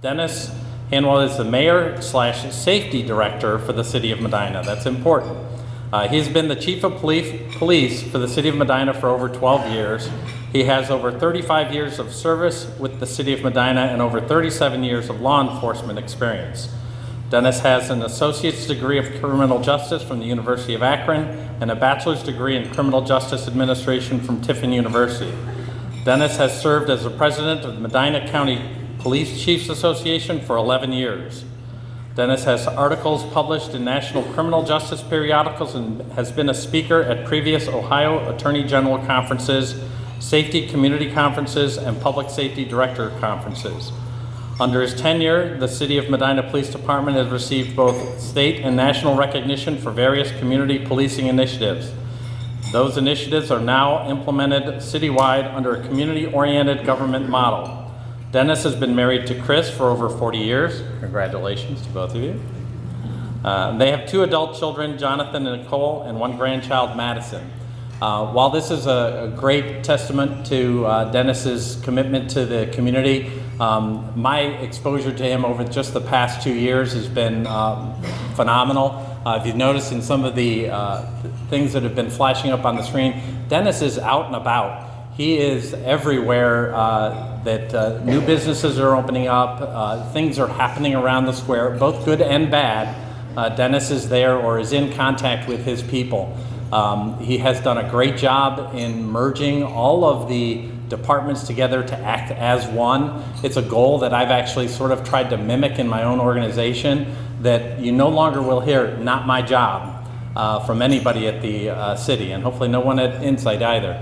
Dennis Hanwell is the Mayor/Safety Director for the City of Medina. That's important. He's been the Chief of Police for the City of Medina for over 12 years. He has over 35 years of service with the City of Medina and over 37 years of law enforcement experience. Dennis has an associate's degree of criminal justice from the University of Akron and a bachelor's degree in criminal justice administration from Tiffin University. Dennis has served as the president of the Medina County Police Chiefs Association for 11 years. Dennis has articles published in national criminal justice periodicals and has been a speaker at previous Ohio Attorney General conferences, safety community conferences, and public safety director conferences. Under his tenure, the City of Medina Police Department has received both state and national recognition for various community policing initiatives. Those initiatives are now implemented citywide under a community-oriented government model. Dennis has been married to Chris for over 40 years. Congratulations to both of you. They have 2 adult children, Jonathan and Nicole, and 1 grandchild, Madison. While this is a great testament to Dennis's commitment to the community, my exposure to him over just the past 2 years has been phenomenal. If you've noticed in some of the things that have been flashing up on the screen, Dennis is out and about. He is everywhere that new businesses are opening up, things are happening around the square, both good and bad. Dennis is there or is in contact with his people. He has done a great job in merging all of the departments together to act as one. It's a goal that I've actually sort of tried to mimic in my own organization, that you no longer will hear "not my job" from anybody at the city, and hopefully no one at Insight either.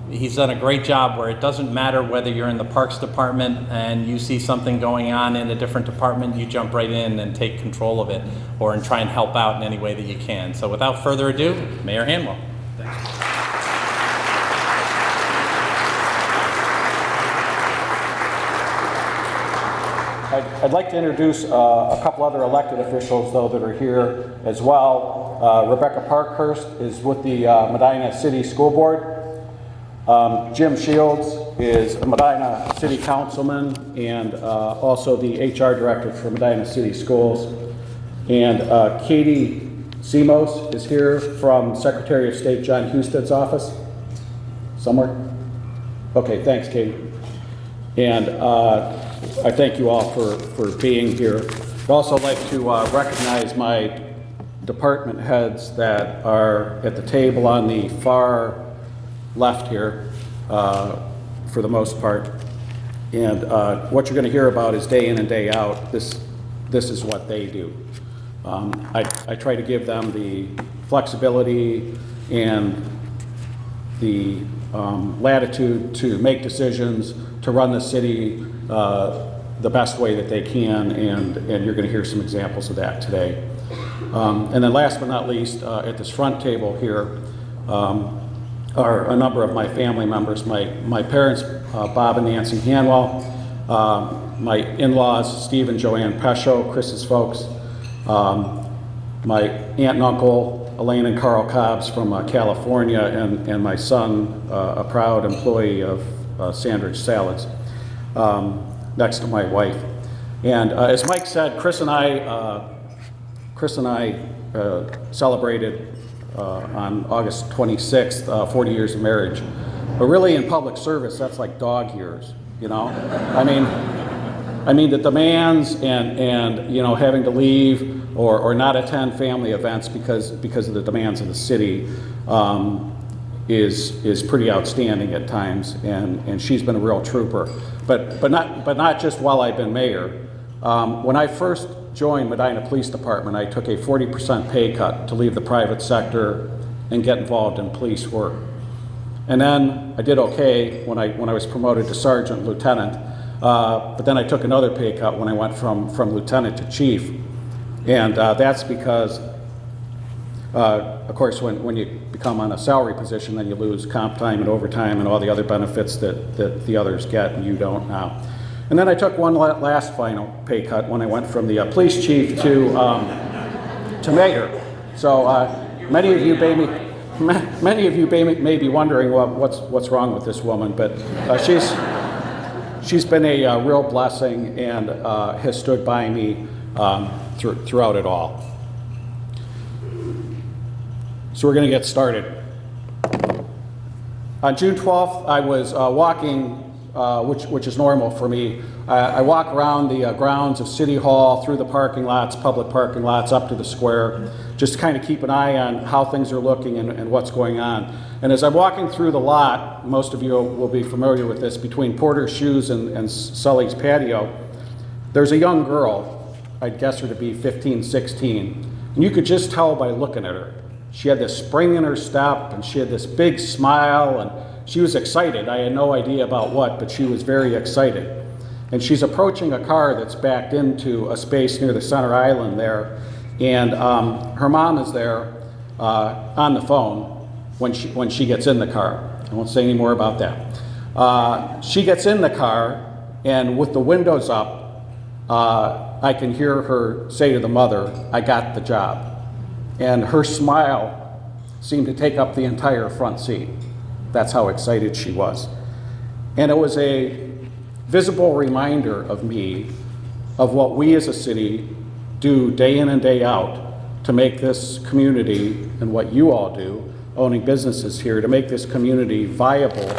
He's done a great job where it doesn't matter whether you're in the Parks Department and you see something going on in a different department, you jump right in and take control of it, or and try and help out in any way that you can. So without further ado, Mayor Hanwell. Thanks. I'd like to introduce a couple other elected officials, though, that are here as well. Rebecca Parkhurst is with the Medina City School Board. Jim Shields is a Medina City Councilman and also the HR Director for Medina City Schools. And Katie Simos is here from Secretary of State John Husted's office. Somewhere? Okay, thanks, Katie. And I thank you all for being here. I'd also like to recognize my department heads that are at the table on the far left here, for the most part. And what you're going to hear about is day in and day out. This is what they do. I try to give them the flexibility and the latitude to make decisions, to run the city the best way that they can, and you're going to hear some examples of that today. And then last but not least, at this front table here, are a number of my family members. My parents, Bob and Nancy Hanwell, my in-laws, Steve and Joanne Pesho, Chris's folks, my aunt and uncle, Elaine and Carl Cobbs from California, and my son, a proud employee of Sandridge Salads, next to my wife. And as Mike said, Chris and I celebrated on August 26th, 40 years of marriage. But really in public service, that's like dog years, you know? I mean the demands and you know, having to leave or not attend family events because of the demands of the city is pretty outstanding at times, and she's been a real trooper. But not just while I've been mayor. When I first joined Medina Police Department, I took a 40% pay cut to leave the private sector and get involved in police work. And then I did okay when I was promoted to sergeant lieutenant, but then I took another pay cut when I went from lieutenant to chief. And that's because, of course, when you become on a salary position, then you lose comp time and overtime and all the other benefits that the others get and you don't now. And then I took one last final pay cut when I went from the police chief to mayor. So many of you may be wondering what's wrong with this woman, but she's been a real blessing and has stood by me throughout it all. So we're going to get started. On June 12th, I was walking, which is normal for me. I walk around the grounds of City Hall, through the parking lots, public parking lots, up to the square, just to kind of keep an eye on how things are looking and what's going on. And as I'm walking through the lot, most of you will be familiar with this, between Porter's Shoes and Sully's Patio, there's a young girl, I'd guess her to be 15, 16, and you could just tell by looking at her. She had this spring in her step, and she had this big smile, and she was excited. I had no idea about what, but she was very excited. And she's approaching a car that's backed into a space near the center island there, and her mom is there on the phone when she gets in the car. I won't say any more about that. She gets in the car, and with the windows up, I can hear her say to the mother, "I got the job." And her smile seemed to take up the entire front seat. That's how excited she was. And it was a visible reminder of me of what we as a city do day in and day out to make this community, and what you all do, owning businesses here, to make this community viable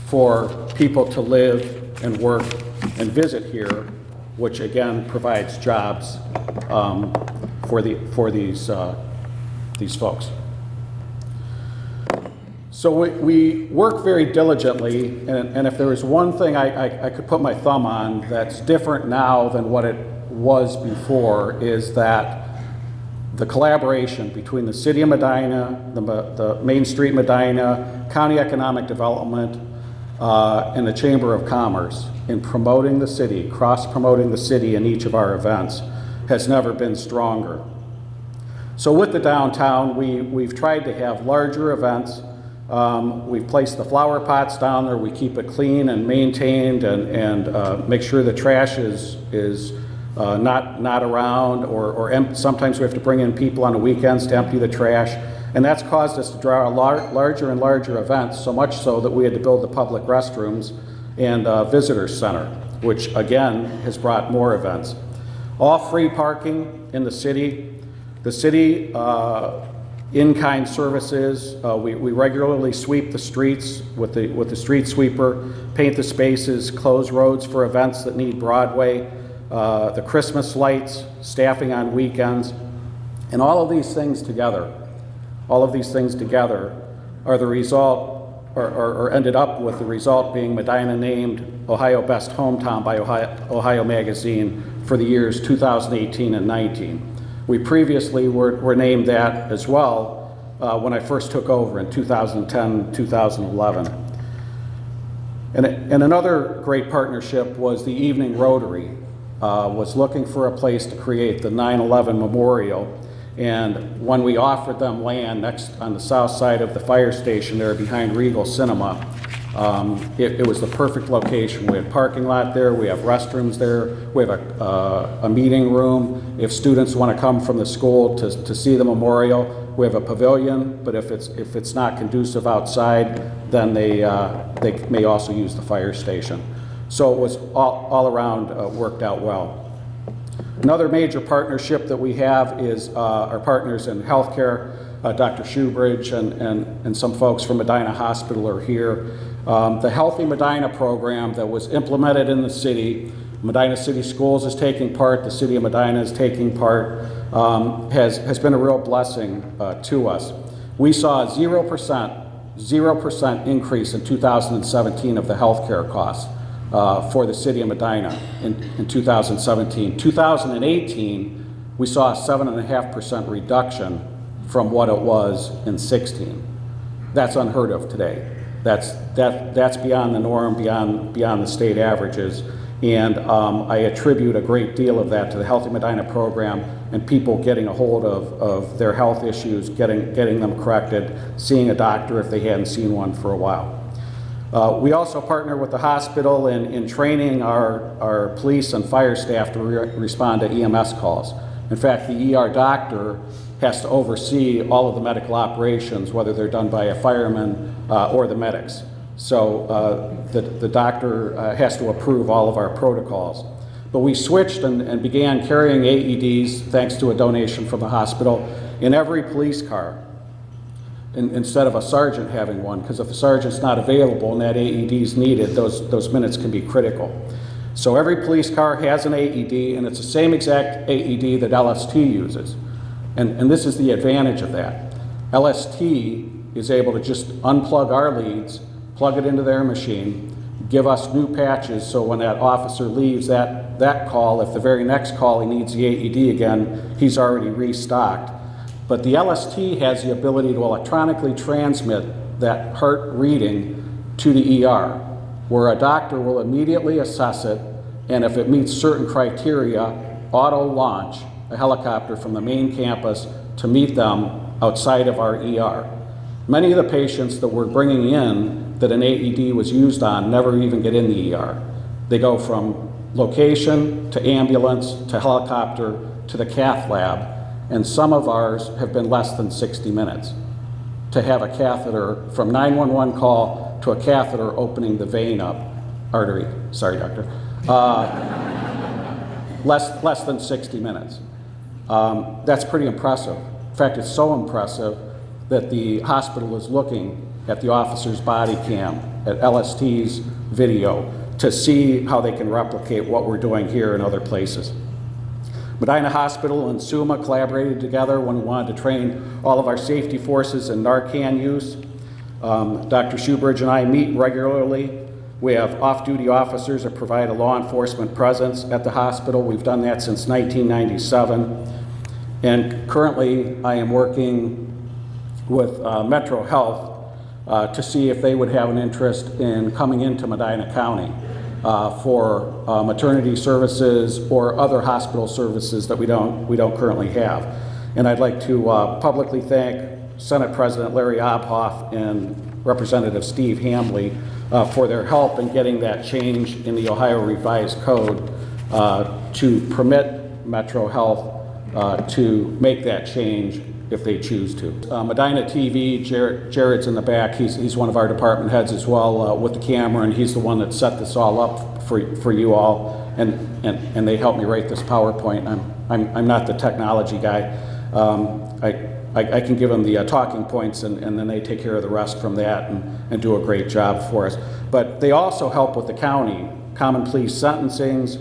for people to live and work and visit here, which again provides jobs for these folks. So we work very diligently, and if there was one thing I could put my thumb on that's different now than what it was before, is that the collaboration between the City of Medina, the Main Street Medina, County Economic Development, and the Chamber of Commerce in promoting the city, cross-promoting the city in each of our events, has never been stronger. So with the downtown, we've tried to have larger events. We've placed the flower pots down there. We keep it clean and maintained, and make sure the trash is not around, or sometimes we have to bring in people on the weekends to empty the trash. And that's caused us to draw larger and larger events, so much so that we had to build the public restrooms and visitor center, which again has brought more events. All free parking in the city. The city in-kind services, we regularly sweep the streets with the street sweeper, paint the spaces, close roads for events that need Broadway, the Christmas lights, staffing on weekends, and all of these things together are the result, or ended up with the result being Medina named Ohio Best Hometown by Ohio Magazine for the years 2018 and 19. We previously were named that as well when I first took over in 2010, 2011. And another great partnership was the Evening Rotary, was looking for a place to create the 9/11 Memorial. And when we offered them land next on the south side of the fire station there behind Regal Cinema, it was the perfect location. We had parking lot there, we have restrooms there, we have a meeting room. If students want to come from the school to see the memorial, we have a pavilion, but if it's not conducive outside, then they may also use the fire station. So it was all around worked out well. Another major partnership that we have is our partners in healthcare. Dr. Shoebridge and some folks from Medina Hospital are here. The Healthy Medina program that was implemented in the city, Medina City Schools is taking part, the City of Medina is taking part, has been a real blessing to us. We saw a 0% increase in 2017 of the healthcare costs for the City of Medina in 2017. 2018, we saw a 7.5% reduction from what it was in 16. That's unheard of today. That's beyond the norm, beyond the state averages, and I attribute a great deal of that to the Healthy Medina program and people getting a hold of their health issues, getting them corrected, seeing a doctor if they hadn't seen one for a while. We also partner with the hospital in training our police and fire staff to respond to EMS calls. In fact, the ER doctor has to oversee all of the medical operations, whether they're done by a fireman or the medics. So the doctor has to approve all of our protocols. But we switched and began carrying AEDs, thanks to a donation from the hospital, in every police car, instead of a sergeant having one, because if the sergeant's not available and that AED is needed, those minutes can be critical. So every police car has an AED, and it's the same exact AED that LST uses. And this is the advantage of that. LST is able to just unplug our leads, plug it into their machine, give us new patches, so when that officer leaves that call, if the very next call he needs the AED again, he's already restocked. But the LST has the ability to electronically transmit that heart reading to the ER, where a doctor will immediately assess it, and if it meets certain criteria, auto-launch a helicopter from the main campus to meet them outside of our ER. Many of the patients that we're bringing in that an AED was used on never even get in the ER. They go from location to ambulance to helicopter to the cath lab, and some of ours have been less than 60 minutes to have a catheter from 911 call to a catheter opening the vein up, artery, sorry doctor, less than 60 minutes. That's pretty impressive. In fact, it's so impressive that the hospital is looking at the officer's body cam, at LST's video, to see how they can replicate what we're doing here in other places. Medina Hospital and SUMA collaborated together when we wanted to train all of our safety forces in Narcan use. Dr. Shoebridge and I meet regularly. We have off-duty officers that provide a law enforcement presence at the hospital. We've done that since 1997. And currently, I am working with Metro Health to see if they would have an interest in coming into Medina County for maternity services or other hospital services that we don't currently have. And I'd like to publicly thank Senate President Larry Obhoff and Representative Steve Hambley for their help in getting that change in the Ohio Revised Code to permit Metro Health to make that change if they choose to. Medina TV, Jared's in the back. He's one of our department heads as well with the camera, and he's the one that set this all up for you all. And they helped me write this PowerPoint. I'm not the technology guy. I can give them the talking points, and then they take care of the rest from that and do a great job for us. But they also help with the county, common pleas sentencings,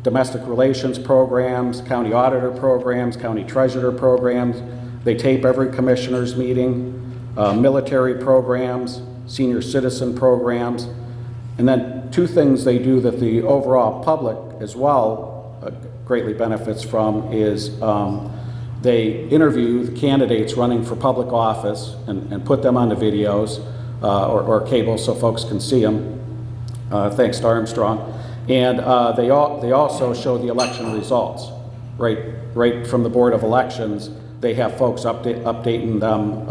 domestic relations programs, county auditor programs, county treasurer programs. They tape every commissioner's meeting, military programs, senior citizen programs. And then two things they do that the overall public as well greatly benefits from is they interview the candidates running for public office and put them on the videos or cable so folks can see them, thanks to Armstrong. And they also show the election results. Right from the Board of Elections, they have folks updating them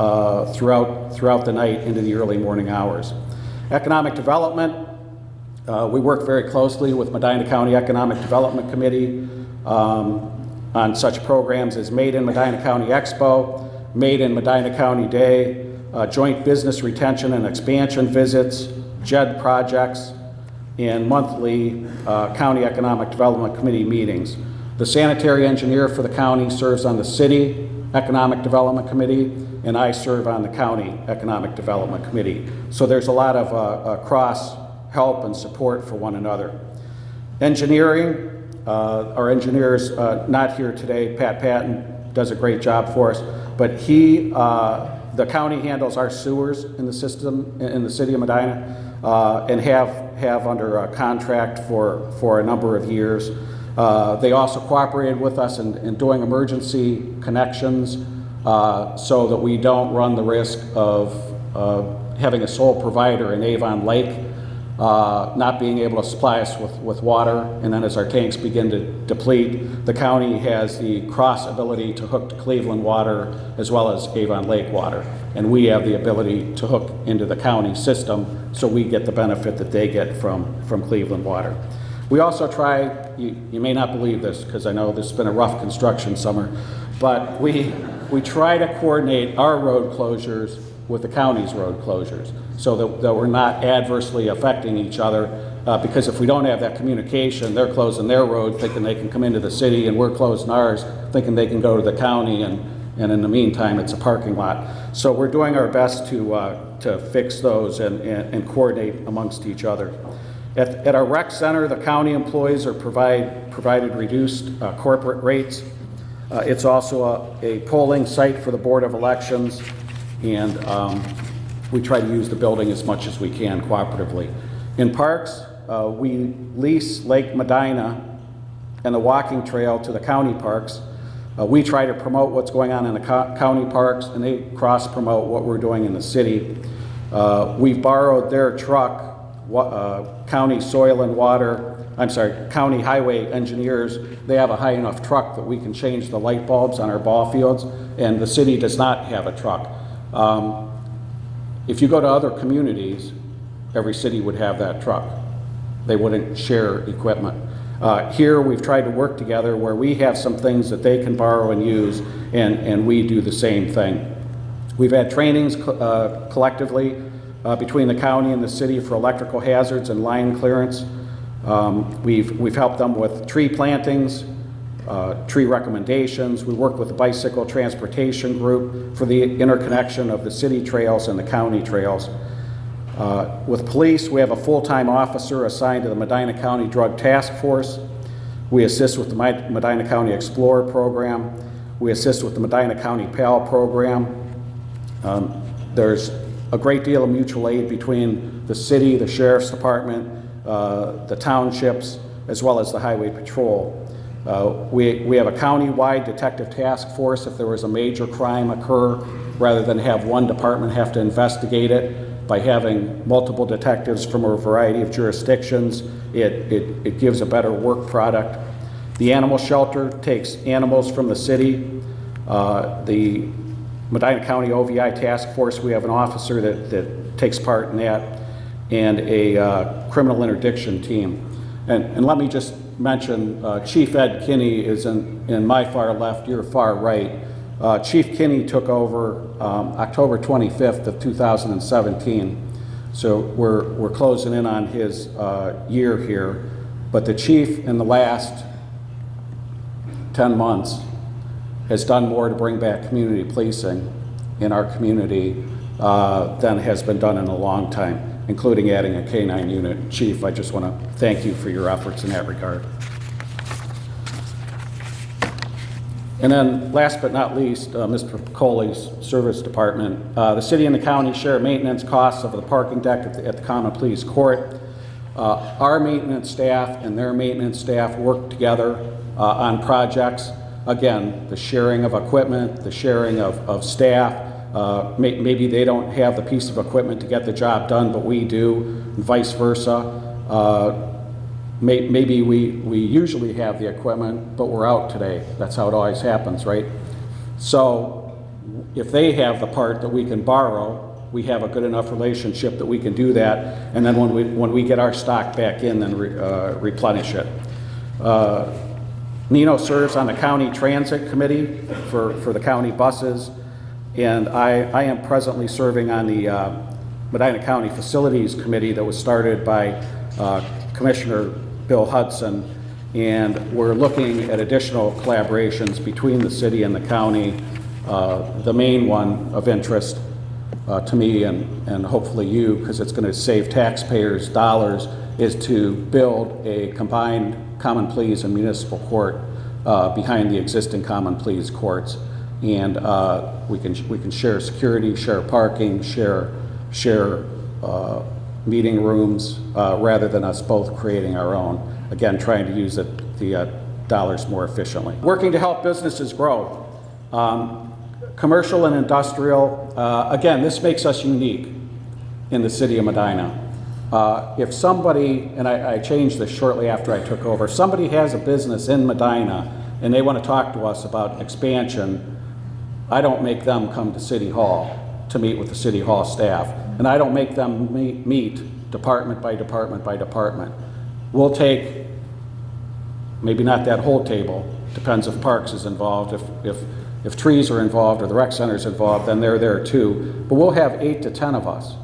throughout the night into the early morning hours. Economic development, we work very closely with Medina County Economic Development Committee on such programs as Made in Medina County Expo, Made in Medina County Day, joint business retention and expansion visits, JED projects, and monthly County Economic Development Committee meetings. The sanitary engineer for the county serves on the City Economic Development Committee, and I serve on the County Economic Development Committee. So there's a lot of cross help and support for one another. Engineering, our engineer's not here today. Pat Patton does a great job for us, but the county handles our sewers in the system in the city of Medina and have under a contract for a number of years. They also cooperated with us in doing emergency connections so that we don't run the risk of having a sole provider in Avon Lake not being able to supply us with water, and then as our tanks begin to deplete, the county has the cross ability to hook to Cleveland water as well as Avon Lake water, and we have the ability to hook into the county system so we get the benefit that they get from Cleveland water. We also try, you may not believe this because I know this has been a rough construction summer, but we try to coordinate our road closures with the county's road closures, so that we're not adversely affecting each other, because if we don't have that communication, they're closing their road thinking they can come into the city, and we're closing ours thinking they can go to the county, and in the meantime it's a parking lot. So we're doing our best to fix those and coordinate amongst each other. At our rec center, the county employees are provided reduced corporate rates. It's also a polling site for the Board of Elections, and we try to use the building as much as we can cooperatively. In parks, we lease Lake Medina and the walking trail to the county parks. We try to promote what's going on in the county parks, and they cross-promote what we're doing in the city. We've borrowed their truck, county soil and water, county highway engineers. They have a high enough truck that we can change the light bulbs on our ball fields, and the city does not have a truck. If you go to other communities, every city would have that truck. They wouldn't share equipment. Here we've tried to work together where we have some things that they can borrow and use, and we do the same thing. We've had trainings collectively between the county and the city for electrical hazards and line clearance. We've helped them with tree plantings, tree recommendations. We work with the bicycle transportation group for the interconnection of the city trails and the county trails. With police, we have a full-time officer assigned to the Medina County Drug Task Force. We assist with the Medina County Explorer program. We assist with the Medina County PAL program. There's a great deal of mutual aid between the city, the sheriff's department, the townships, as well as the highway patrol. We have a county-wide detective task force if there was a major crime occur, rather than have one department have to investigate it. By having multiple detectives from a variety of jurisdictions, it gives a better work product. The animal shelter takes animals from the city. The Medina County OVI task force, we have an officer that takes part in that, and a criminal interdiction team. And let me just mention, Chief Ed Kinney is in my far left, your far right. Chief Kinney took over October 25th of 2017. So we're closing in on his year here. But the chief in the last 10 months has done more to bring back community policing in our community than has been done in a long time, including adding a K-9 unit. Chief, I just want to thank you for your efforts in that regard. And then last but not least, Mr. Coley's service department. The city and the county share maintenance costs of the parking deck at the Common Pleas Court. Our maintenance staff and their maintenance staff work together on projects. Again, the sharing of equipment, the sharing of staff. Maybe they don't have the piece of equipment to get the job done, but we do, and vice versa. Maybe we usually have the equipment, but we're out today. That's how it always happens, right? So if they have the part that we can borrow, we have a good enough relationship that we can do that, and then when we get our stock back in, then replenish it. Nino serves on the county transit committee for the county buses, and I am presently serving on the Medina County Facilities Committee that was started by Commissioner Bill Hudson, and we're looking at additional collaborations between the city and the county. The main one of interest to me and hopefully you, because it's going to save taxpayers dollars, is to build a combined common pleas and municipal court behind the existing common pleas courts, and we can share security, share parking, share meeting rooms, rather than us both creating our own. Again, trying to use the dollars more efficiently. Working to help businesses grow. Commercial and industrial, again, this makes us unique in the city of Medina. If somebody, and I changed this shortly after I took over, if somebody has a business in Medina and they want to talk to us about expansion, I don't make them come to City Hall to meet with the City Hall staff. And I don't make them meet department by department by department. We'll take, maybe not that whole table, depends if Parks is involved. If If trees are involved or the rec center is involved, then they're there too. But we'll have 8 to 10 of us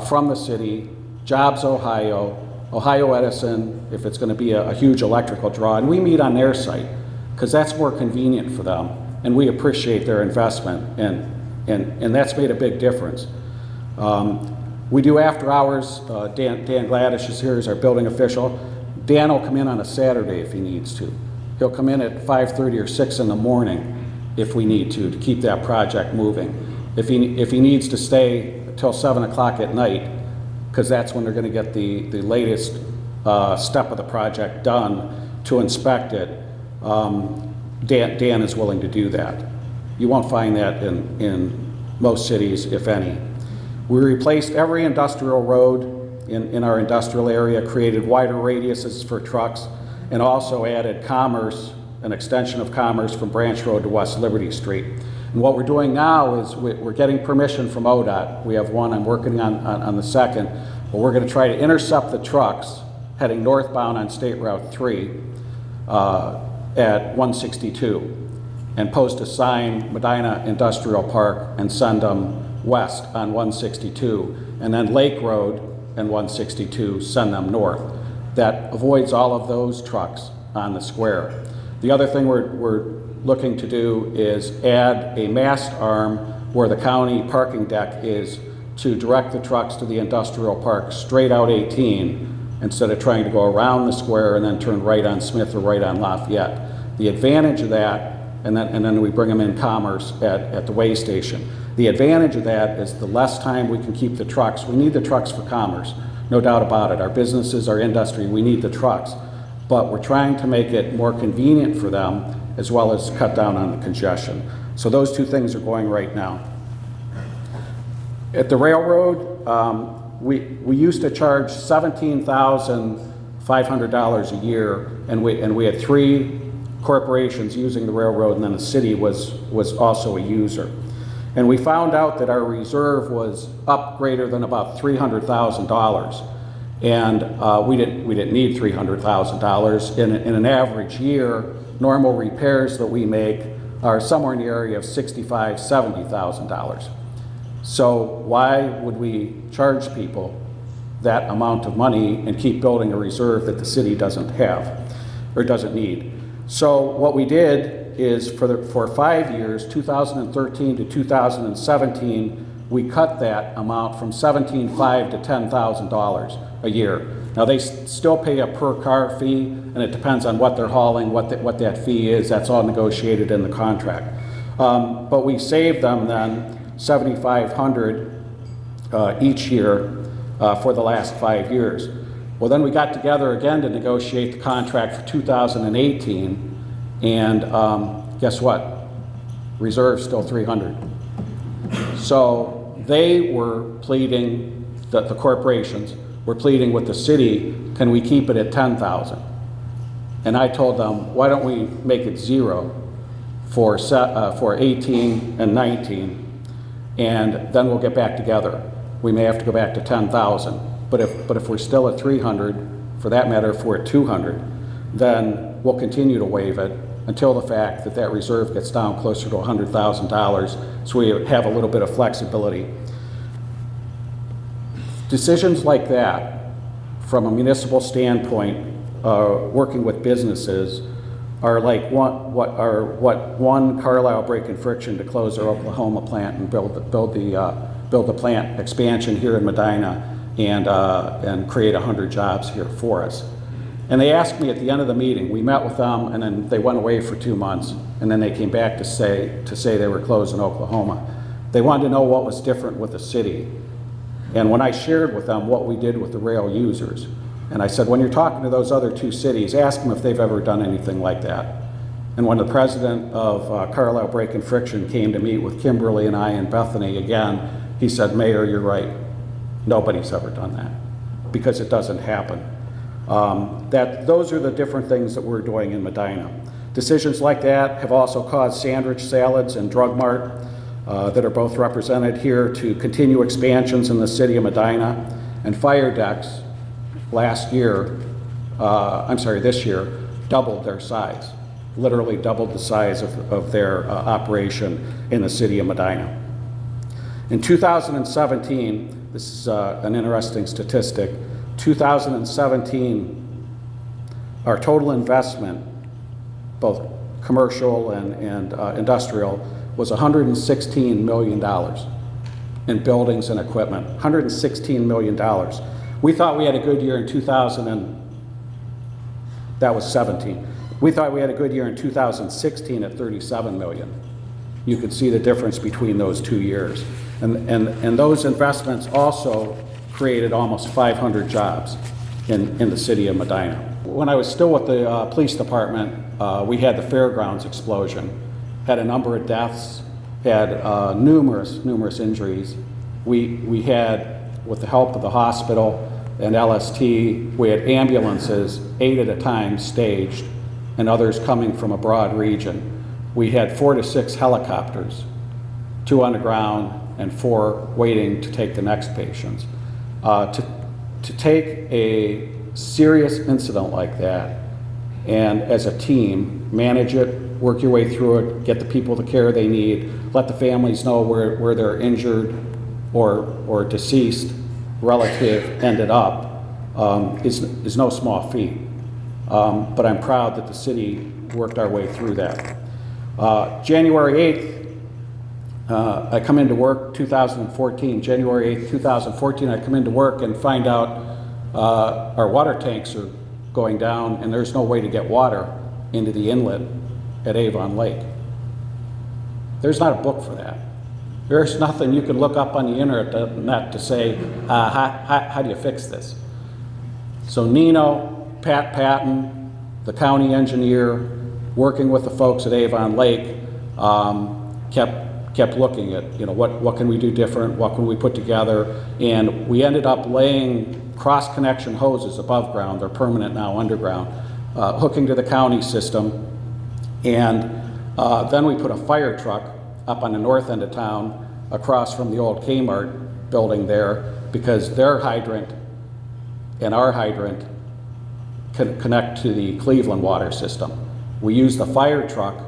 from the city, Jobs Ohio, Ohio Edison, if it's going to be a huge electrical draw, and we meet on their site because that's more convenient for them, and we appreciate their investment, and that's made a big difference. We do after hours. Dan Gladish is here as our building official. Dan will come in on a Saturday if he needs to. He'll come in at 5:30 or 6 in the morning if we need to keep that project moving. If he needs to stay till 7 o'clock at night, because that's when they're going to get the latest step of the project done to inspect it, Dan is willing to do that. You won't find that in most cities, if any. We replaced every industrial road in our industrial area, created wider radiuses for trucks, and also added commerce, an extension of commerce from Branch Road to West Liberty Street. And what we're doing now is we're getting permission from ODOT. We have one, I'm working on the second, but we're going to try to intercept the trucks heading northbound on State Route 3 at 162 and post a sign, Medina Industrial Park, and send them west on 162, and then Lake Road and 162, send them north. That avoids all of those trucks on the square. The other thing we're looking to do is add a mast arm where the county parking deck is to direct the trucks to the industrial park straight out 18 instead of trying to go around the square and then turn right on Smith or right on Lafayette. The advantage of that, and then we bring them in commerce at the way station. The advantage of that is the less time we can keep the trucks. We need the trucks for commerce, no doubt about it. Our businesses, our industry, we need the trucks. But we're trying to make it more convenient for them as well as cut down on the congestion. So those two things are going right now. At the railroad, we used to charge $17,500 a year, and we had 3 corporations using the railroad, and then the city was also a user. And we found out that our reserve was up greater than about $300,000. And we didn't need $300,000. In an average year, normal repairs that we make are somewhere in the area of $65,000, $70,000. So why would we charge people that amount of money and keep building a reserve that the city doesn't have or doesn't need? So what we did is for 5 years, 2013 to 2017, we cut that amount from $17,500 to $10,000 a year. Now they still pay a per car fee, and it depends on what they're hauling, what that fee is. That's all negotiated in the contract. But we saved them then $7,500 each year for the last 5 years. Well, then we got together again to negotiate the contract for 2018. And guess what? Reserve's still $300. So they were pleading, the corporations were pleading with the city, can we keep it at $10,000? And I told them, why don't we make it 0 for 18 and 19, and then we'll get back together. We may have to go back to 10,000, but if we're still at 300, for that matter, if we're at 200, then we'll continue to waive it until the fact that reserve gets down closer to $100,000, so we have a little bit of flexibility. Decisions like that, from a municipal standpoint, working with businesses, are like what one Carlisle Brake and Friction to close their Oklahoma plant and build the plant expansion here in Medina and create 100 jobs here for us. And they asked me at the end of the meeting, we met with them, and then they went away for 2 months, and then they came back to say they were closing Oklahoma. They wanted to know what was different with the city. And when I shared with them what we did with the rail users, and I said, when you're talking to those other 2 cities, ask them if they've ever done anything like that. And when the president of Carlisle Brake and Friction came to meet with Kimberly and I in Bethany again, he said, Mayor, you're right. Nobody's ever done that because it doesn't happen. Those are the different things that we're doing in Medina. Decisions like that have also caused Sandwich Salads and Drug Mart that are both represented here to continue expansions in the city of Medina, and Fire Decks this year doubled their size. literally doubled the size of their operation in the city of Medina. In 2017, this is an interesting statistic, 2017, our total investment, both commercial and industrial, was $116 million in buildings and equipment, $116 million. We thought we had a good year in 2017. We thought we had a good year in 2016 at $37 million. You could see the difference between those 2 years. And those investments also created almost 500 jobs in the city of Medina. When I was still with the police department, we had the fairgrounds explosion, had a number of deaths, had numerous injuries. We had, with the help of the hospital and LST, we had ambulances, 8 at a time, staged, and others coming from a broad region. We had 4 to 6 helicopters, 2 on the ground and 4 waiting to take the next patients. To take a serious incident like that and as a team manage it, work your way through it, get the people the care they need, let the families know where their injured or deceased relative ended up is no small feat. But I'm proud that the city worked our way through that. January 8th, I come into work, 2014, January 8th, 2014, I come into work and find out our water tanks are going down and there's no way to get water into the inlet at Avon Lake. There's not a book for that. There's nothing you can look up on the internet to say, how do you fix this? So Nino, Pat Patton, the county engineer, working with the folks at Avon Lake, kept looking at, what can we do different, what can we put together, and we ended up laying cross-connection hoses above ground, they're permanent now underground, hooking to the county system, and then we put a fire truck up on the north end of town across from the old Kmart building there, because their hydrant and our hydrant can connect to the Cleveland water system. We use the fire truck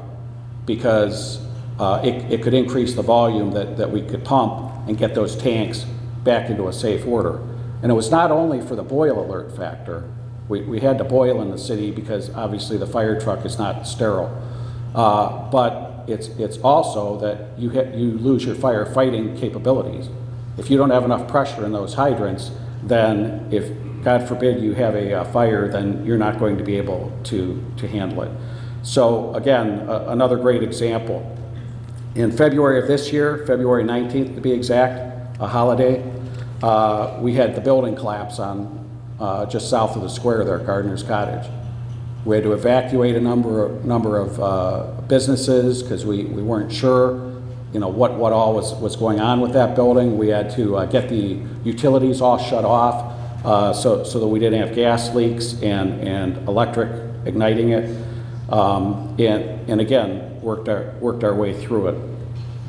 because it could increase the volume that we could pump and get those tanks back into a safe order. And it was not only for the boil alert factor. We had to boil in the city because obviously the fire truck is not sterile. But it's also that you lose your firefighting capabilities. If you don't have enough pressure in those hydrants, then if, God forbid, you have a fire, then you're not going to be able to handle it. So again, another great example. In February of this year, February 19th to be exact, a holiday, we had the building collapse on just south of the square there, Gardener's Cottage. We had to evacuate a number of businesses because we weren't sure, what all was going on with that building. We had to get the utilities all shut off so that we didn't have gas leaks and electric igniting it. And again, worked our way through it.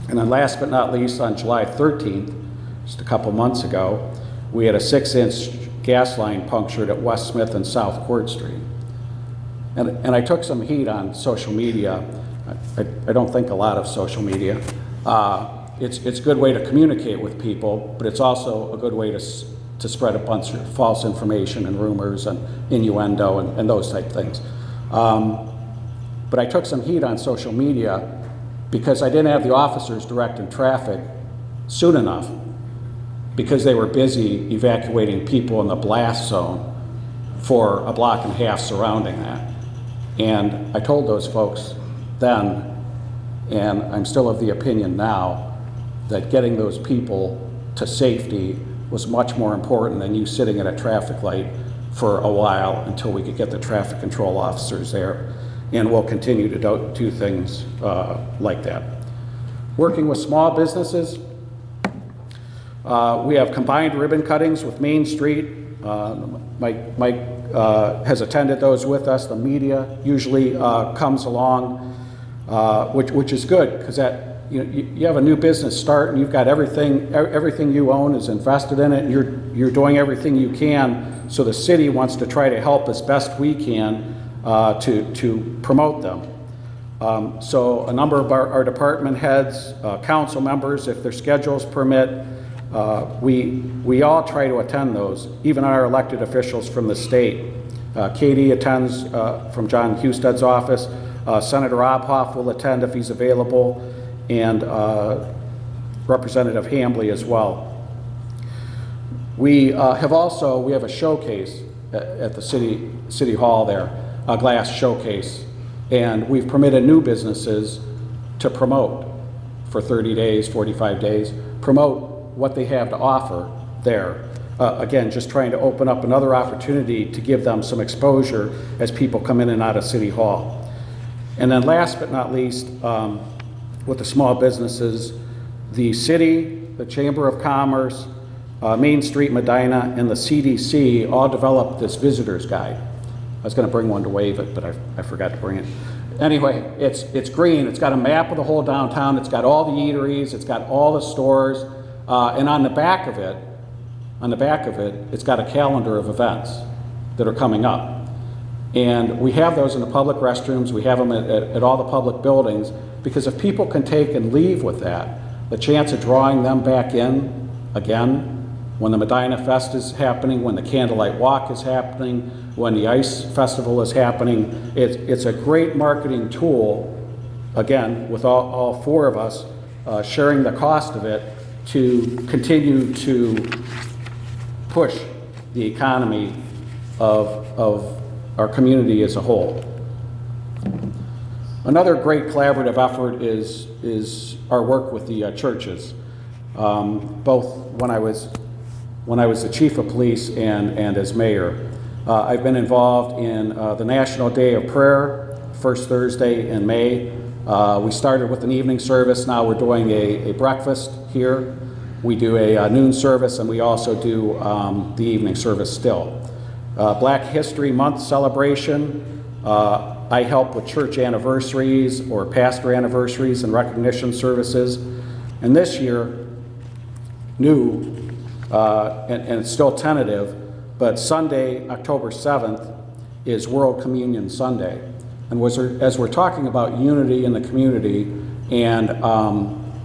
And then last but not least, on July 13th, just a couple months ago, we had a 6-inch gas line punctured at West Smith and South Court Street. And I took some heat on social media. I don't think a lot of social media. It's a good way to communicate with people, but it's also a good way to spread a bunch of false information and rumors and innuendo and those type things. But I took some heat on social media because I didn't have the officers directing traffic soon enough because they were busy evacuating people in the blast zone for a block and a half surrounding that. And I told those folks then, and I'm still of the opinion now, that getting those people to safety was much more important than you sitting at a traffic light for a while until we could get the traffic control officers there. And we'll continue to do things like that. Working with small businesses, we have combined ribbon cuttings with Main Street. Mike has attended those with us. The media usually comes along, which is good because that you have a new business start and you've got everything you own is invested in it, and you're doing everything you can. So the city wants to try to help as best we can to promote them. So a number of our department heads, council members, if their schedules permit, we all try to attend those, even our elected officials from the state. Katie attends from John Husted's office. Senator Obhoff will attend if he's available, and Representative Hambley as well. We have a showcase at the city hall there, a glass showcase, and we've permitted new businesses to promote for 30 days, 45 days, promote what they have to offer there. Again, just trying to open up another opportunity to give them some exposure as people come in and out of City Hall. And then last but not least, with the small businesses, the city, the Chamber of Commerce, Main Street Medina, and the CDC all developed this visitor's guide. I was going to bring one to wave it, but I forgot to bring it. Anyway, it's green. It's got a map of the whole downtown. It's got all the eateries. It's got all the stores. And on the back of it, it's got a calendar of events that are coming up. And we have those in the public restrooms. We have them at all the public buildings, because if people can take and leave with that, the chance of drawing them back in again, when the Medina Fest is happening, when the Candlelight Walk is happening, when the Ice Festival is happening, it's a great marketing tool, again, with all four of us sharing the cost of it to continue to push the economy of our community as a whole. Another great collaborative effort is our work with the churches, both when I was the chief of police and as mayor. I've been involved in the National Day of Prayer, first Thursday in May. We started with an evening service. Now we're doing a breakfast here. We do a noon service, and we also do the evening service still. Black History Month celebration. I help with church anniversaries or pastor anniversaries and recognition services. And this year, new, and it's still tentative, but Sunday, October 7th, is World Communion Sunday. And as we're talking about unity in the community and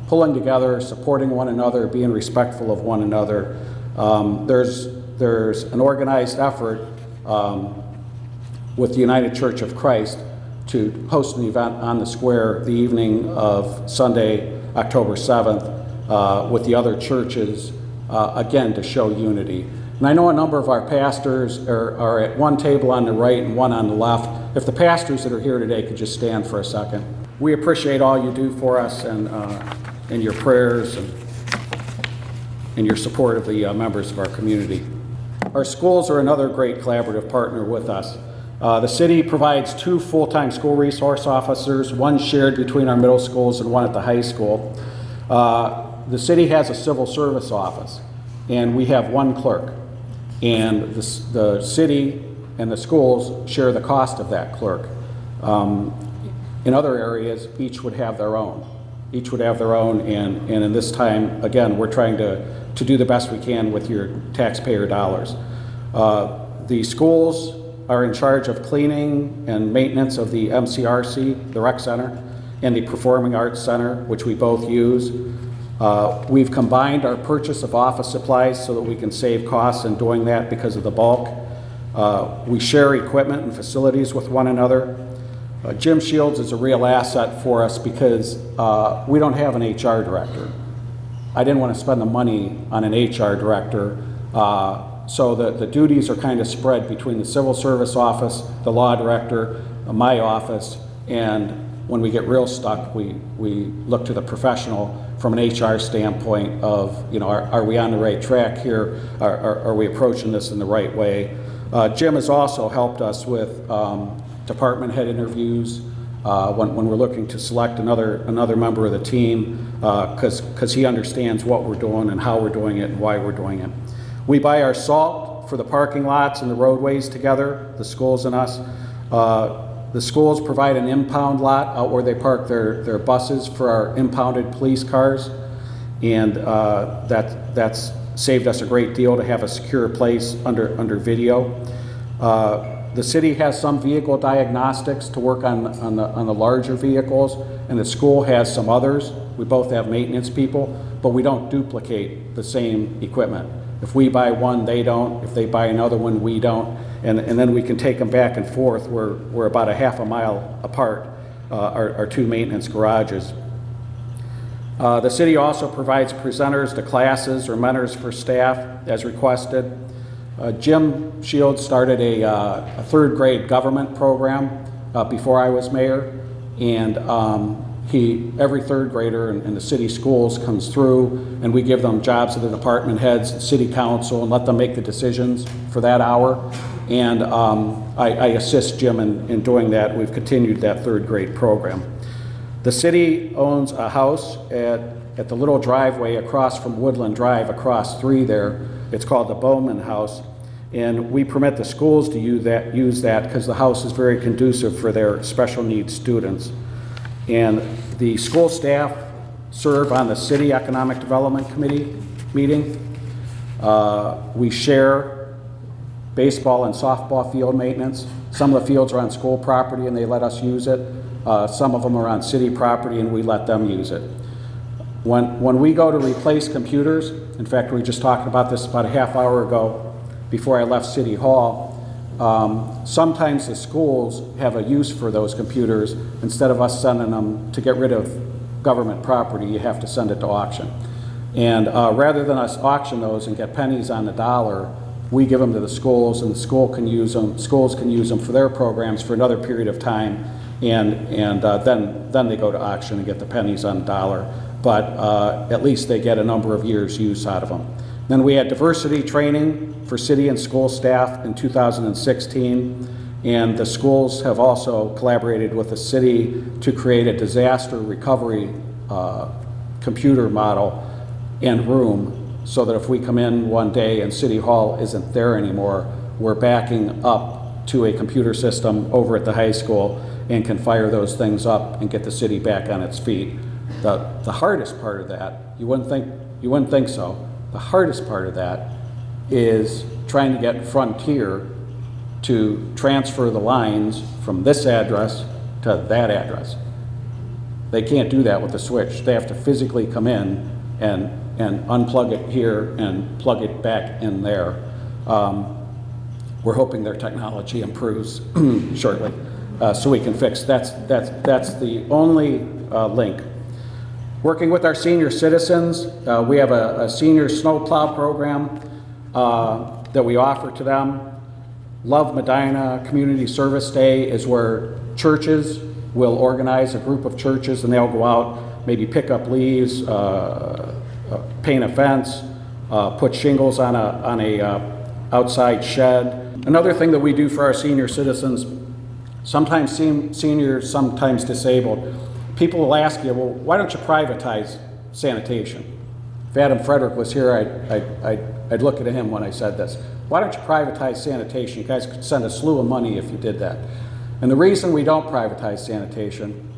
pulling together, supporting one another, being respectful of one another, there's an organized effort with the United Church of Christ to host an event on the square the evening of Sunday, October 7th, with the other churches, again, to show unity. And I know a number of our pastors are at one table on the right and one on the left. If the pastors that are here today could just stand for a second. We appreciate all you do for us and your prayers and your support of the members of our community. Our schools are another great collaborative partner with us. The city provides 2 full-time school resource officers, one shared between our middle schools and one at the high school. The city has a civil service office, and we have 1 clerk. And the city and the schools share the cost of that clerk. In other areas, each would have their own. And in this time, again, we're trying to do the best we can with your taxpayer dollars. The schools are in charge of cleaning and maintenance of the MCRC, the rec center, and the Performing Arts Center, which we both use. We've combined our purchase of office supplies so that we can save costs in doing that because of the bulk. We share equipment and facilities with one another. Jim Shields is a real asset for us because we don't have an HR director. I didn't want to spend the money on an HR director, so the duties are kind of spread between the civil service office, the law director, my office, and when we get real stuck, we look to the professional from an HR standpoint of, are we on the right track here? Are we approaching this in the right way? Jim has also helped us with department head interviews when we're looking to select another member of the team, because he understands what we're doing and how we're doing it and why we're doing it. We buy our salt for the parking lots and the roadways together, the schools and us. The schools provide an impound lot out where they park their buses for our impounded police cars, and that's saved us a great deal to have a secure place under video. The city has some vehicle diagnostics to work on the larger vehicles, and the school has some others. We both have maintenance people, but we don't duplicate the same equipment. If we buy one, they don't. If they buy another one, we don't. And then we can take them back and forth. We're about a half a mile apart, our two maintenance garages. The city also provides presenters to classes or mentors for staff as requested. Jim Shields started a third grade government program before I was mayor, and every third grader in the city schools comes through, and we give them jobs of the department heads, the city council, and let them make the decisions for that hour. And I assist Jim in doing that. We've continued that third grade program. The city owns a house at the little driveway across from Woodland Drive, across 3 there. It's called the Bowman House, and we permit the schools to use that because the house is very conducive for their special needs students. And the school staff serve on the City Economic Development Committee meeting. We share baseball and softball field maintenance. Some of the fields are on school property and they let us use it. Some of them are on city property and we let them use it. When we go to replace computers, in fact, we were just talking about this about a half hour ago before I left City Hall, sometimes the schools have a use for those computers. Instead of us sending them to get rid of government property, you have to send it to auction. And rather than us auction those and get pennies on the dollar, we give them to the schools, and the schools can use them for their programs for another period of time, and then they go to auction and get the pennies on the dollar. But at least they get a number of years use out of them. Then we had diversity training for city and school staff in 2016, and the schools have also collaborated with the city to create a disaster recovery computer model and room, so that if we come in one day and City Hall isn't there anymore, we're backing up to a computer system over at the high school and can fire those things up and get the city back on its feet. The hardest part of that, you wouldn't think so. The hardest part of that is trying to get Frontier to transfer the lines from this address to that address. They can't do that with the switch. They have to physically come in and unplug it here and plug it back in there. We're hoping their technology improves shortly, so we can fix. That's the only link. Working with our senior citizens, we have a senior snowplow program that we offer to them. Love Medina Community Service Day is where churches will organize a group of churches, and they'll go out, maybe pick up leaves, paint a fence, put shingles on a outside shed. Another thing that we do for our senior citizens, sometimes seniors, sometimes disabled, people will ask you, well, why don't you privatize sanitation? If Adam Frederick was here, I'd look at him when I said this. Why don't you privatize sanitation? You guys could send a slew of money if you did that. And the reason we don't privatize sanitation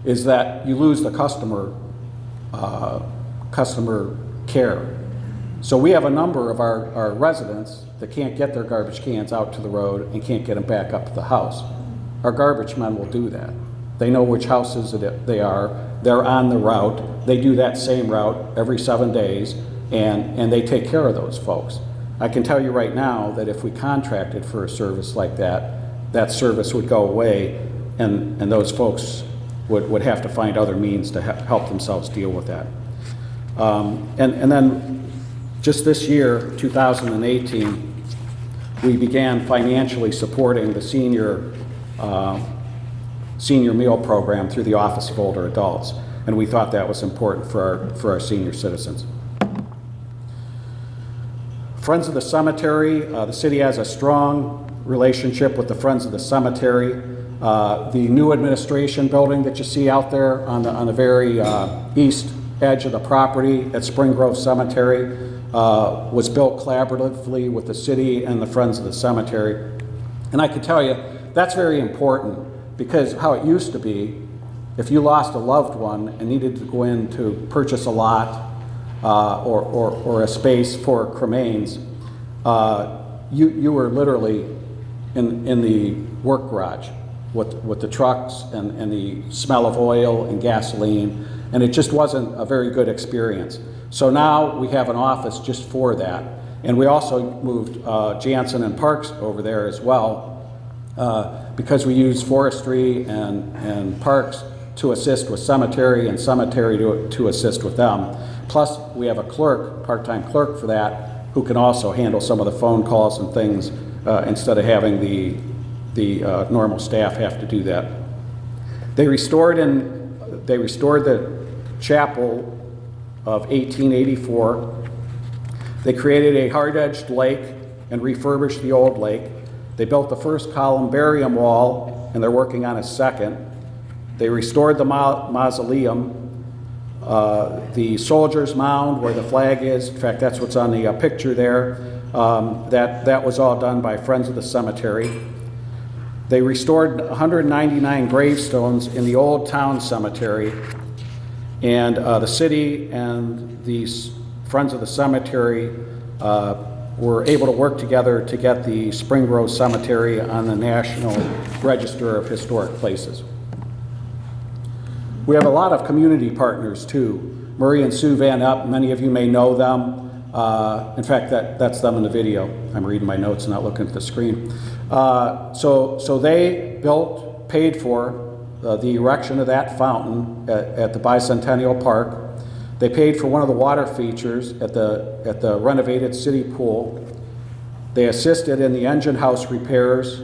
is that you lose the customer care. So we have a number of our residents that can't get their garbage cans out to the road and can't get them back up to the house. Our garbage men will do that. They know which houses they are. They're on the route. They do that same route every 7 days, and they take care of those folks. I can tell you right now that if we contracted for a service like that, that service would go away, and those folks would have to find other means to help themselves deal with that. And then just this year, 2018, we began financially supporting the senior meal program through the Office of Older Adults, and we thought that was important for our senior citizens. Friends of the Cemetery, the city has a strong relationship with the Friends of the Cemetery. The new administration building that you see out there on the very east edge of the property at Spring Grove Cemetery was built collaboratively with the city and the Friends of the Cemetery. And I can tell you, that's very important, because how it used to be, if you lost a loved one and needed to go in to purchase a lot or a space for cremains, you were literally in the work garage with the trucks and the smell of oil and gasoline, and it just wasn't a very good experience. So now we have an office just for that. And we also moved Jansen and Parks over there as well, because we use forestry and parks to assist with cemetery, and cemetery to assist with them. Plus, we have a clerk, part-time clerk for that, who can also handle some of the phone calls and things instead of having the normal staff have to do that. They restored the chapel of 1884. They created a hard-edged lake and refurbished the old lake. They built the first columbarium wall, and they're working on a second. They restored the mausoleum, the soldiers' mound where the flag is. In fact, that's what's on the picture there. That was all done by Friends of the Cemetery. They restored 199 gravestones in the Old Town Cemetery, and the city and the Friends of the Cemetery were able to work together to get the Spring Grove Cemetery on the National Register of Historic Places. We have a lot of community partners too. Murray and Sue Van Epp, many of you may know them. In fact, that's them in the video. I'm reading my notes and not looking at the screen. So they paid for the erection of that fountain at the Bicentennial Park. They paid for one of the water features at the renovated city pool. They assisted in the engine house repairs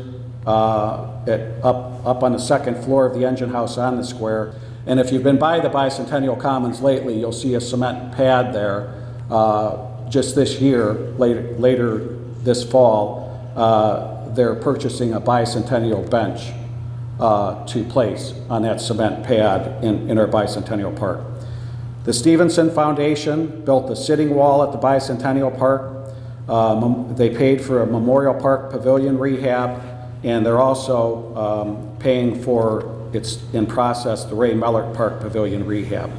up on the second floor of the engine house on the square. And if you've been by the Bicentennial Commons lately, you'll see a cement pad there. Just this year, later this fall, they're purchasing a bicentennial bench to place on that cement pad in our Bicentennial Park. The Stevenson Foundation built the sitting wall at the Bicentennial Park. They paid for a Memorial Park pavilion rehab, and they're also paying for, it's in process, the Ray Mellert Park pavilion rehab.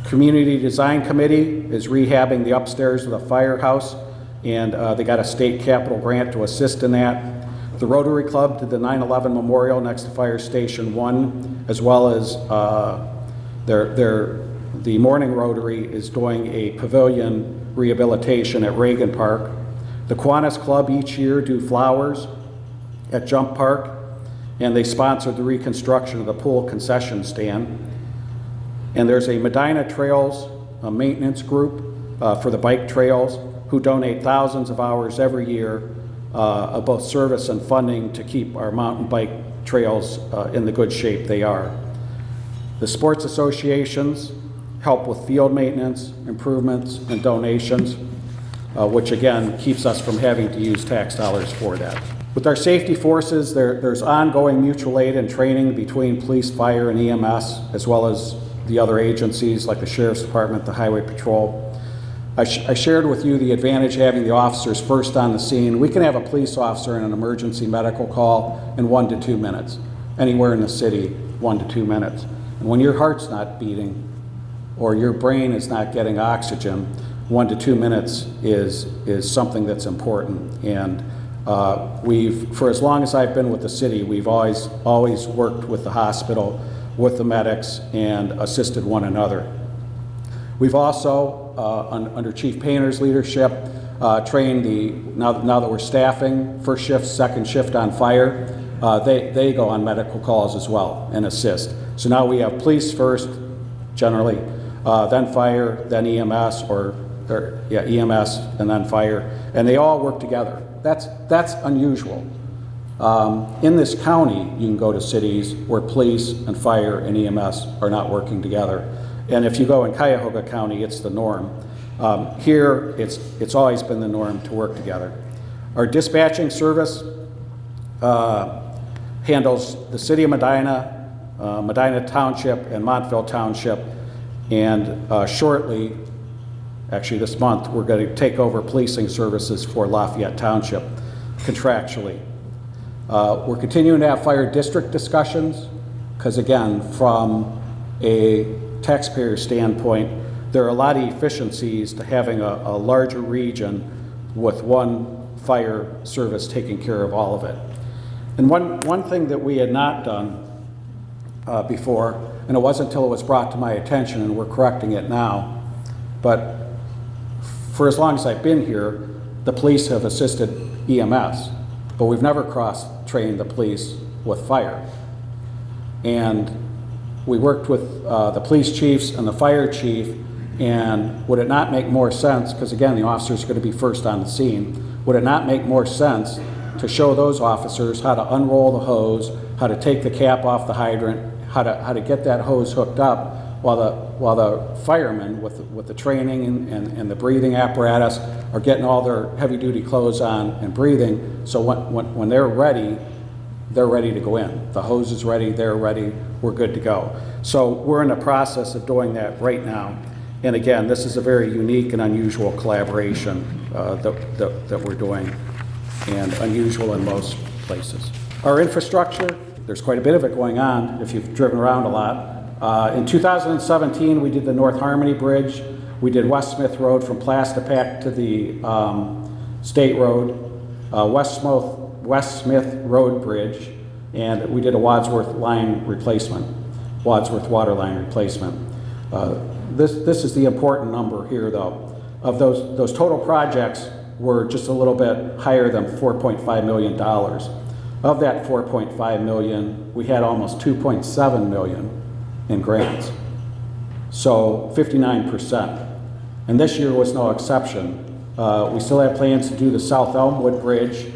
Community Design Committee is rehabbing the upstairs of the firehouse, and they got a state capital grant to assist in that. The Rotary Club did the 9/11 Memorial next to Fire Station 1, as well as the Morning Rotary is doing a pavilion rehabilitation at Reagan Park. The Kiwanis Club each year do flowers at Jump Park, and they sponsored the reconstruction of the pool concession stand. And there's a Medina Trails maintenance group for the bike trails who donate thousands of hours every year of both service and funding to keep our mountain bike trails in the good shape they are. The sports associations help with field maintenance, improvements, and donations, which again keeps us from having to use tax dollars for that. With our safety forces, there's ongoing mutual aid and training between police, fire, and EMS, as well as the other agencies like the Sheriff's Department, the Highway Patrol. I shared with you the advantage of having the officers first on the scene. We can have a police officer in an emergency medical call in 1 to 2 minutes. Anywhere in the city, 1 to 2 minutes. And when your heart's not beating or your brain is not getting oxygen, 1 to 2 minutes is something that's important. And for as long as I've been with the city, we've always worked with the hospital, with the medics, and assisted one another. We've also, under Chief Painter's leadership, trained now that we're staffing first shift, second shift on fire, they go on medical calls as well and assist. So now we have police first, generally, then fire, then EMS, EMS, and then fire, and they all work together. That's unusual. In this county, you can go to cities where police and fire and EMS are not working together. And if you go in Cuyahoga County, it's the norm. Here, it's always been the norm to work together. Our dispatching service handles the city of Medina, Medina Township, and Montville Township. And shortly, actually this month, we're going to take over policing services for Lafayette Township contractually. We're continuing to have fire district discussions because, again, from a taxpayer standpoint, there are a lot of efficiencies to having a larger region with one fire service taking care of all of it. And one thing that we had not done before, and it wasn't until it was brought to my attention, and we're correcting it now, but for as long as I've been here, the police have assisted EMS, but we've never cross-trained the police with fire. And we worked with the police chiefs and the fire chief, and would it not make more sense, because again, the officer's going to be first on the scene, would it not make more sense to show those officers how to unroll the hose, how to take the cap off the hydrant, how to get that hose hooked up, while the firemen with the training and the breathing apparatus are getting all their heavy-duty clothes on and breathing, so when they're ready to go in. The hose is ready, they're ready, we're good to go. So we're in the process of doing that right now. And again, this is a very unique and unusual collaboration that we're doing, and unusual in most places. Our infrastructure, there's quite a bit of it going on if you've driven around a lot. In 2017, we did the North Harmony Bridge. We did West Smith Road from Plastipac to the State Road, West Smith Road Bridge, and we did a Wadsworth water line replacement. This is the important number here, though. Of those total projects were just a little bit higher than $4.5 million. Of that $4.5 million, we had almost $2.7 million in grants. So 59%. And this year was no exception. We still have plans to do the South Elmwood Bridge.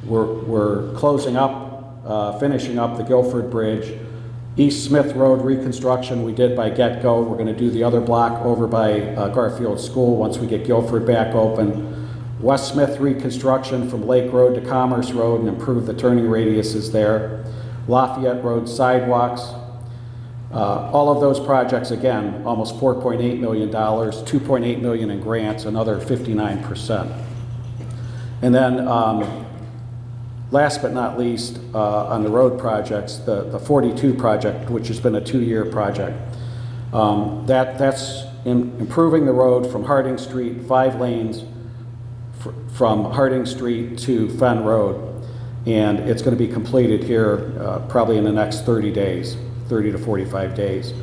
We're closing up, finishing up the Guilford Bridge. East Smith Road reconstruction we did by get-go. We're going to do the other block over by Garfield School once we get Guilford back open. West Smith reconstruction from Lake Road to Commerce Road and improve the turning radiuses there. Lafayette Road sidewalks. All of those projects, again, almost $4.8 million, $2.8 million in grants, another 59%. And then last but not least, on the road projects, the 42 project, which has been a 2-year project. That's improving the road from Harding Street, 5 lanes, from Harding Street to Fenn Road. And it's going to be completed here probably in the next 30 days, 30 to 45 days.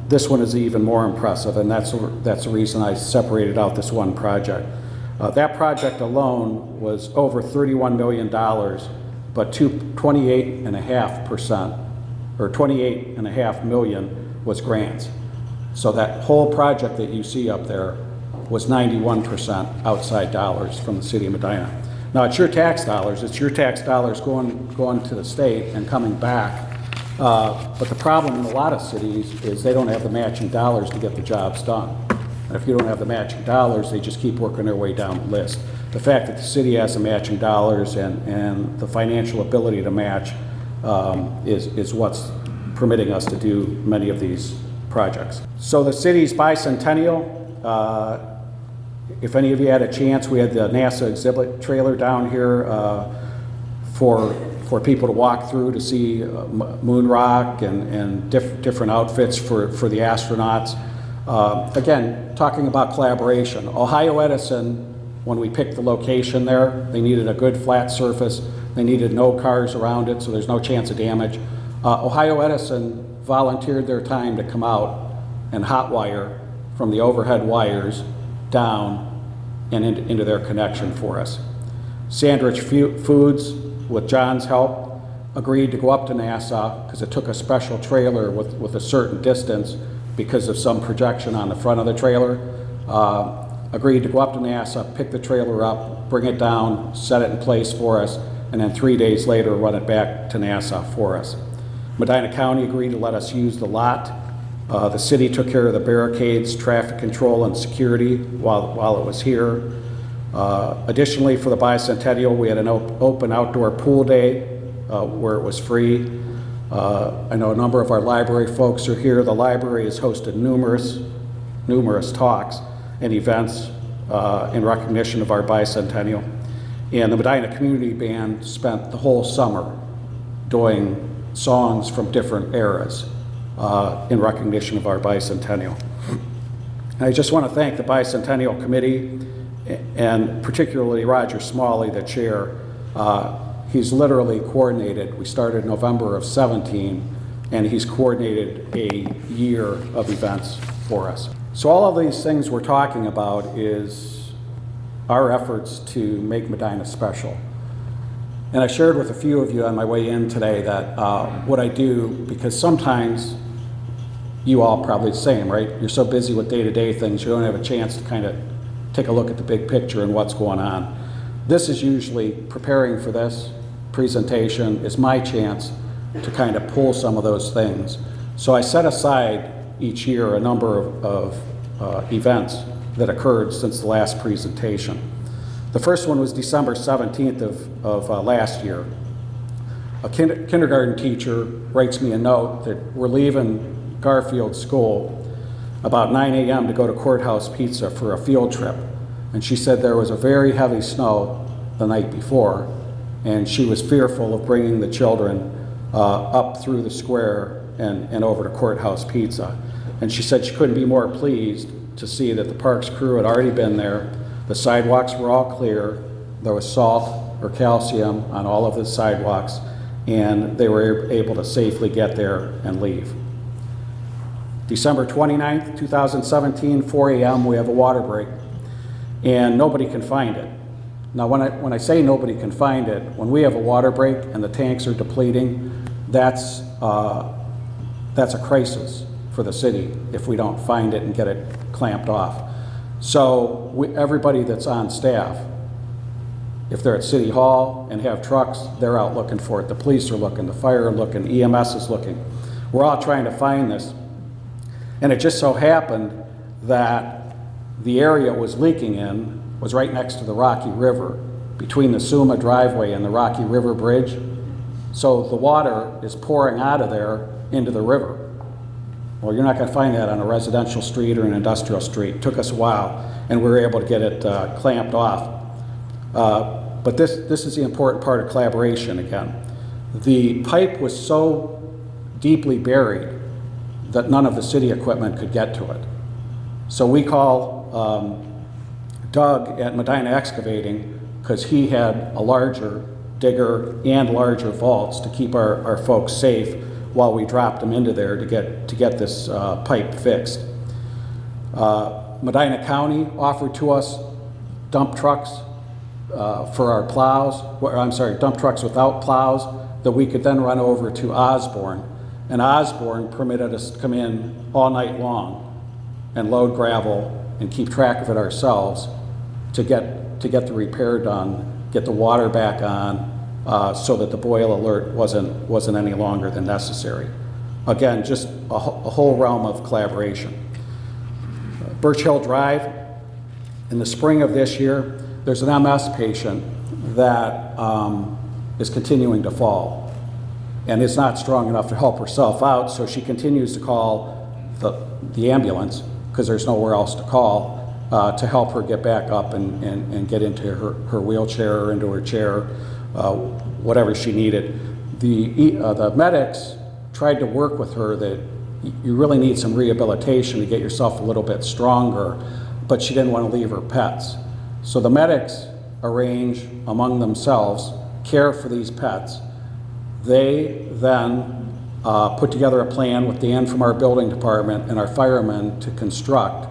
This one is even more impressive, and that's the reason I separated out this one project. That project alone was over $31 million, but 28.5%, or $28.5 million was grants. So that whole project that you see up there was 91% outside dollars from the city of Medina. Now it's your tax dollars. It's your tax dollars going to the state and coming back. But the problem in a lot of cities is they don't have the matching dollars to get the jobs done. And if you don't have the matching dollars, they just keep working their way down the list. The fact that the city has the matching dollars and the financial ability to match is what's permitting us to do many of these projects. So the city's bicentennial, if any of you had a chance, we had the NASA exhibit trailer down here for people to walk through to see moon rock and different outfits for the astronauts. Again, talking about collaboration. Ohio Edison, when we picked the location there, they needed a good flat surface. They needed no cars around it, so there's no chance of damage. Ohio Edison volunteered their time to come out and hot wire from the overhead wires down and into their connection for us. Sandwich Foods, with John's help, agreed to go up to NASA because it took a special trailer with a certain distance because of some projection on the front of the trailer. Agreed to go up to NASA, pick the trailer up, bring it down, set it in place for us, and then 3 days later run it back to NASA for us. Medina County agreed to let us use the lot. The city took care of the barricades, traffic control, and security while it was here. Additionally, for the bicentennial, we had an open outdoor pool day where it was free. I know a number of our library folks are here. The library has hosted numerous talks and events in recognition of our bicentennial. And the Medina Community Band spent the whole summer doing songs from different eras in recognition of our bicentennial. And I just want to thank the Bicentennial Committee and particularly Roger Smalley, the chair. he's literally coordinated. We started November of 17, and he's coordinated a year of events for us. So all of these things we're talking about is our efforts to make Medina special. And I shared with a few of you on my way in today that what I do, because sometimes you all probably the same, right? You're so busy with day-to-day things, you don't have a chance to kind of take a look at the big picture and what's going on. This is usually preparing for this presentation is my chance to kind of pull some of those things. So I set aside each year a number of events that occurred since the last presentation. The first one was December 17th of last year. A kindergarten teacher writes me a note that we're leaving Garfield School about 9 a.m. to go to Courthouse Pizza for a field trip. And she said there was a very heavy snow the night before, and she was fearful of bringing the children up through the square and over to Courthouse Pizza. And she said she couldn't be more pleased to see that the parks crew had already been there. The sidewalks were all clear. There was salt or calcium on all of the sidewalks, and they were able to safely get there and leave. December 29th, 2017, 4 a.m., we have a water break, and nobody can find it. Now, when I say nobody can find it, when we have a water break and the tanks are depleting, that's a crisis for the city if we don't find it and get it clamped off. So everybody that's on staff, if they're at City Hall and have trucks, they're out looking for it. The police are looking, the fire are looking, EMS is looking. We're all trying to find this. And it just so happened that the area it was leaking in was right next to the Rocky River, between the Suma driveway and the Rocky River Bridge. So the water is pouring out of there into the river. Well, you're not going to find that on a residential street or an industrial street. It took us a while, and we were able to get it clamped off. But this is the important part of collaboration again. The pipe was so deeply buried that none of the city equipment could get to it. So we call Doug at Medina Excavating, because he had a larger digger and larger vaults to keep our folks safe while we dropped them into there to get this pipe fixed. Medina County offered to us dump trucks for our plows, dump trucks without plows that we could then run over to Osborne. And Osborne permitted us to come in all night long and load gravel and keep track of it ourselves to get the repair done, get the water back on, so that the boil alert wasn't any longer than necessary. Again, just a whole realm of collaboration. Birch Hill Drive, in the spring of this year, there's an MS patient that is continuing to fall and is not strong enough to help herself out, so she continues to call the ambulance, because there's nowhere else to call, to help her get back up and get into her wheelchair or into her chair, whatever she needed. The medics tried to work with her that you really need some rehabilitation to get yourself a little bit stronger, but she didn't want to leave her pets. So the medics arrange among themselves care for these pets. They then put together a plan with Dan from our building department and our firemen to construct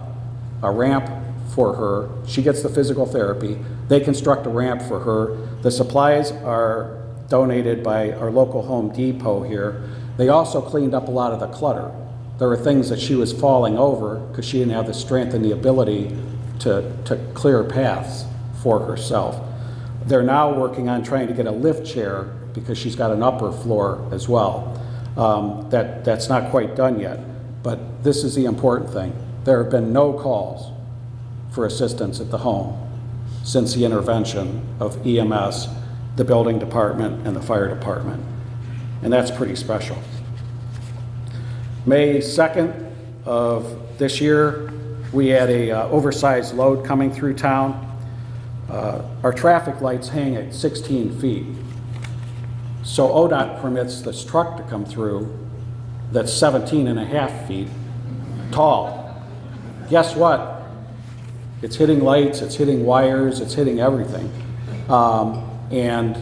a ramp for her. She gets the physical therapy. They construct a ramp for her. The supplies are donated by our local Home Depot here. They also cleaned up a lot of the clutter. There were things that she was falling over because she didn't have the strength and the ability to clear paths for herself. They're now working on trying to get a lift chair because she's got an upper floor as well. That's not quite done yet, but this is the important thing. There have been no calls for assistance at the home since the intervention of EMS, the building department, and the fire department. And that's pretty special. May 2nd of this year, we had a oversized load coming through town. Our traffic lights hang at 16 feet. So ODOT permits this truck to come through that's 17.5 feet tall. Guess what? It's hitting lights, it's hitting wires, it's hitting everything. And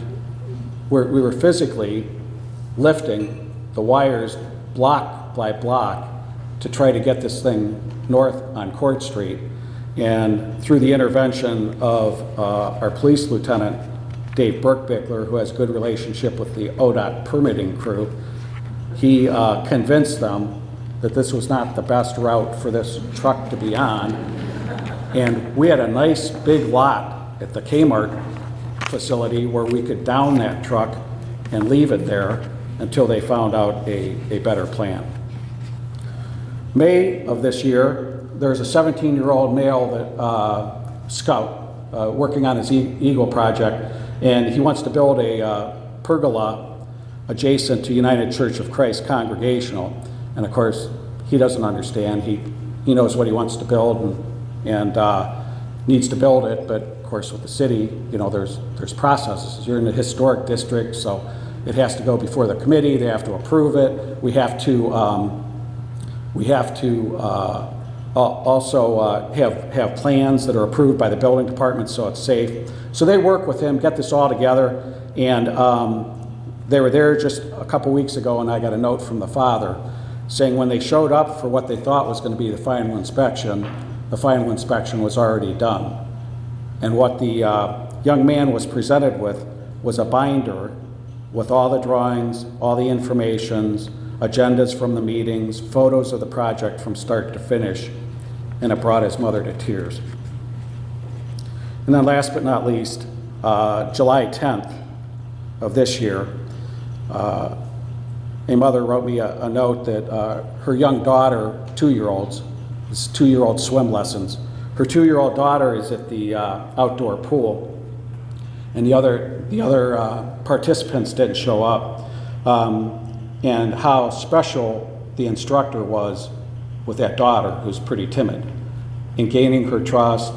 we were physically lifting the wires block by block to try to get this thing north on Court Street. And through the intervention of our police lieutenant, Dave Burkbickler, who has a good relationship with the ODOT permitting crew, he convinced them that this was not the best route for this truck to be on. And we had a nice big lot at the Kmart facility where we could down that truck and leave it there until they found out a better plan. May of this year, there's a 17-year-old male that scout working on his Eagle project, and he wants to build a pergola adjacent to United Church of Christ Congregational. And of course, he doesn't understand. He knows what he wants to build and needs to build it, but of course with the city, you know, there's processes. You're in the historic district, so it has to go before the committee. They have to approve it. We have to also have plans that are approved by the building department so it's safe. So they work with him, get this all together, and they were there just a couple weeks ago, and I got a note from the father saying when they showed up for what they thought was going to be the final inspection was already done. And what the young man was presented with was a binder with all the drawings, all the informations, agendas from the meetings, photos of the project from start to finish, and it brought his mother to tears. And then last but not least, July 10th of this year, a mother wrote me a note that her young daughter, 2-year-olds, this is 2-year-old swim lessons, her 2-year-old daughter is at the outdoor pool, and the other participants didn't show up, and how special the instructor was with that daughter who's pretty timid, in gaining her trust,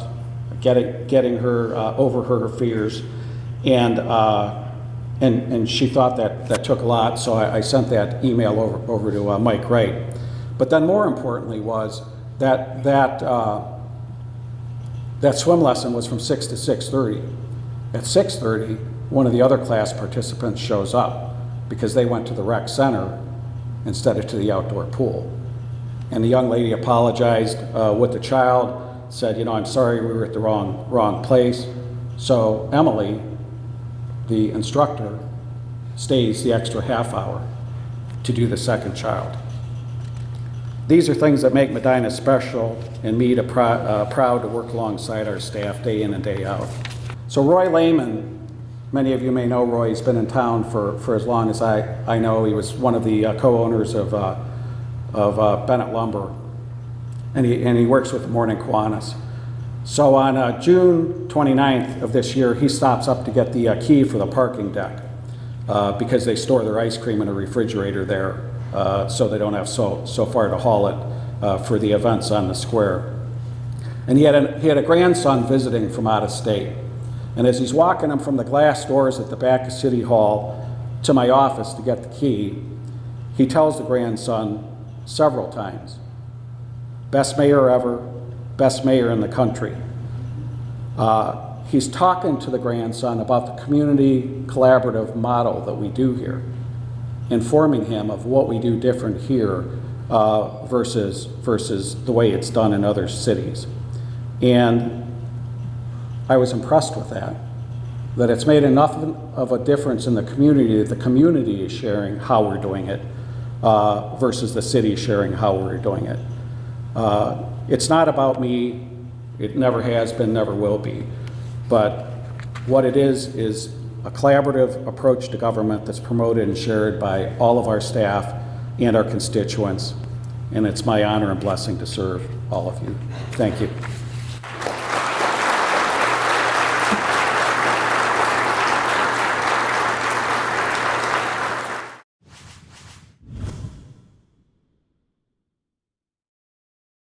getting her over her fears, and she thought that took a lot, so I sent that email over to Mike Wright. But then more importantly was that swim lesson was from 6 to 6:30. At 6:30, one of the other class participants shows up because they went to the rec center instead of to the outdoor pool. And the young lady apologized with the child, said, you know, I'm sorry, we were at the wrong place. So Emily, the instructor, stays the extra half hour to do the second child. These are things that make Medina special and me proud to work alongside our staff day in and day out. So Roy Lehman, many of you may know Roy. He's been in town for as long as I know. He was one of the co-owners of Bennett Lumber, and he works with the Morning Kiwanis. So on June 29th of this year, he stops up to get the key for the parking deck because they store their ice cream in a refrigerator there, so they don't have so far to haul it for the events on the square. And he had a grandson visiting from out of state. And as he's walking him from the glass doors at the back of City Hall to my office to get the key, he tells the grandson several times, best mayor ever, best mayor in the country. He's talking to the grandson about the community collaborative model that we do here, informing him of what we do different here versus the way it's done in other cities. And I was impressed with that it's made enough of a difference in the community that the community is sharing how we're doing it versus the city sharing how we're doing it. It's not about me. It never has been, never will be. But what it is a collaborative approach to government that's promoted and shared by all of our staff and our constituents. And it's my honor and blessing to serve all of you. Thank you.